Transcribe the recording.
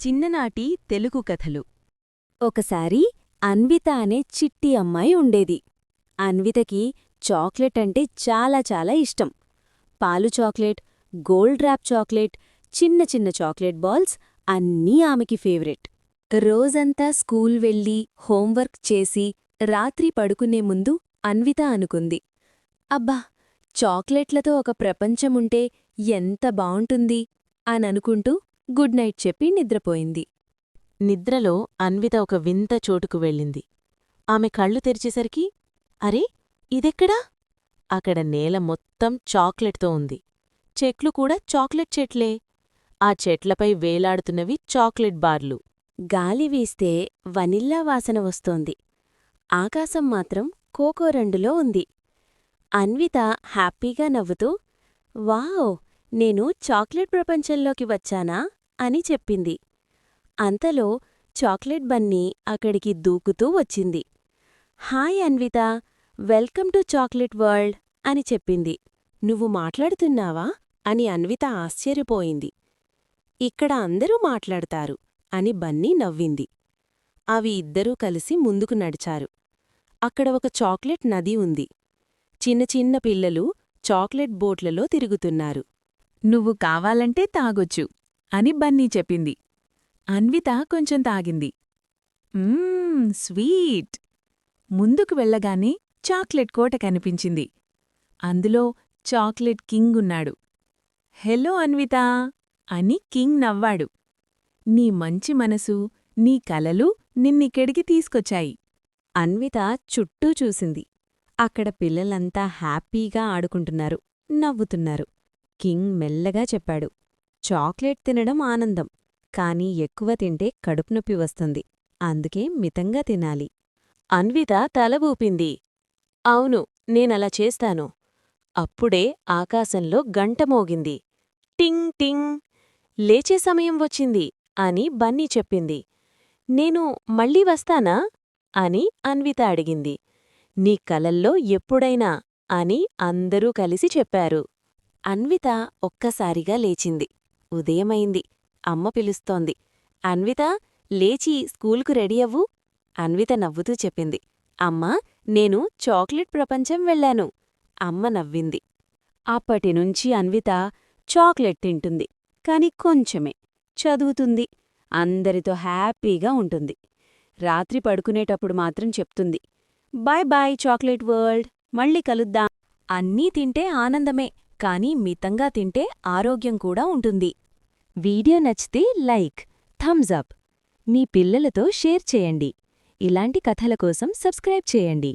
చిన్ననాటి తెలుగు కథలు. ఒకసారి అన్విత అనే చిట్టి అమ్మాయి ఉండేది. అన్వితకి చాక్లెట్ అంటే చాలా చాలా ఇష్టం. పాలు చాక్లెట్, గోల్డ్ ర్యాప్ చాక్లెట్, చిన్న చిన్న చాక్లెట్ బాల్స్ అన్నీ ఆమెకి ఫేవరెట్. రోజంతా స్కూల్ వెళ్ళి హోంవర్క్ చేసి రాత్రి పడుకునే ముందు అన్విత అనుకుంది, అబ్బా, చాక్లెట్లతో ఒక ప్రపంచముంటే ఎంత బావుంటుంది అననుకుంటూ గుడ్ నైట్ చెప్పి నిద్రపోయింది. నిద్రలో అన్విత ఒక వింత చోటుకు వెళ్ళింది. ఆమె కళ్ళు తెరిచేసరికి అరే, ఇదెక్కడా? అక్కడ నేల మొత్తం చాక్లెట్తో ఉంది. చెట్లు కూడా చాక్లెట్ చెట్లే. ఆ చెట్లపై వేలాడుతున్నవి చాక్లెట్ బార్లు. గాలి వీస్తే వనిల్లా వాసన వస్తోంది. ఆకాశం మాత్రం కోకో రంగులో ఉంది. అన్విత హ్యాపీగా నవ్వుతూ, వావ్, నేను చాక్లెట్ ప్రపంచంలోకి వచ్చానా అని చెప్పింది. అంతలో చాక్లెట్ బన్నీ అక్కడికి దూకుతూ వచ్చింది. Hi Anvitha, welcome to chocolate world అని చెప్పింది. నువ్వు మాట్లాడుతున్నావా అని అన్విత ఆశ్చర్యపోయింది. ఇక్కడ అందరూ మాట్లాడతారు అని బన్నీ నవ్వింది. అవి ఇద్దరూ కలిసి ముందుకు నడిచారు. అక్కడ ఒక చాక్లెట్ నది ఉంది. చిన్న చిన్న పిల్లలు చాక్లెట్ బోట్లలో తిరుగుతున్నారు. నువ్వు కావాలంటే తాగొచ్చు అని బన్నీ చెప్పింది. అన్విత కొంచెం తాగింది. స్వీట్. ముందుకు వెళ్ళగానే చాక్లెట్ కోట కనిపించింది. అందులో చాక్లెట్ కింగ్ ఉన్నాడు. హెలో అన్వితా అని కింగ్ నవ్వాడు. నీ మంచి మనసు, నీ కలలు నిన్నిక్కడికి తీసుకొచ్చాయి. అన్విత చుట్టూ చూసింది. అక్కడ పిల్లలంతా హ్యాపీగా ఆడుకుంటున్నారు, నవ్వుతున్నారు. కింగ్ మెల్లగా చెప్పాడు, చాక్లెట్ తినడం ఆనందం, కానీ ఎక్కువ తింటే కడుపునొప్పి వస్తుంది. అందుకే మితంగా తినాలి. అన్విత తల ఊపింది. అవును, నేనలా చేస్తాను. అప్పుడే ఆకాశంలో గంట మోగింది. టింగ్ టింగ్, లేచే సమయం వచ్చింది అని బన్నీ చెప్పింది. నేను మళ్ళీ వస్తానా అని అన్విత అడిగింది. నీ కలల్లో ఎప్పుడైనా అని అందరూ కలిసి చెప్పారు. అన్విత ఒక్కసారిగా లేచింది. ఉదయమైంది. అమ్మ పిలుస్తోంది. అన్విత, లేచి స్కూలుకు రెడీ అవ్వు. అన్విత నవ్వుతూ చెప్పింది, అమ్మా, నేను చాక్లెట్ ప్రపంచం వెళ్ళాను. అమ్మ నవ్వింది. అప్పటినుంచి అన్విత చాక్లెట్ తింటుంది, కాని కొంచెమే. చదువుతుంది, అందరితో హ్యాపీగా ఉంటుంది. రాత్రి పడుకునేటప్పుడు మాత్రం చెప్తుంది, బాయ్ బాయ్ చాక్లెట్ వరల్డ్, మళ్ళీ కలుద్దాం. అన్నీ తింటే ఆనందమే, కానీ మితంగా తింటే ఆరోగ్యం కూడా ఉంటుంది. వీడియో నచ్చితే లైక్, థమ్స్ అప్. మీ పిల్లలతో షేర్ చేయండి. ఇలాంటి కథల కోసం సబ్స్క్రైబ్ చేయండి.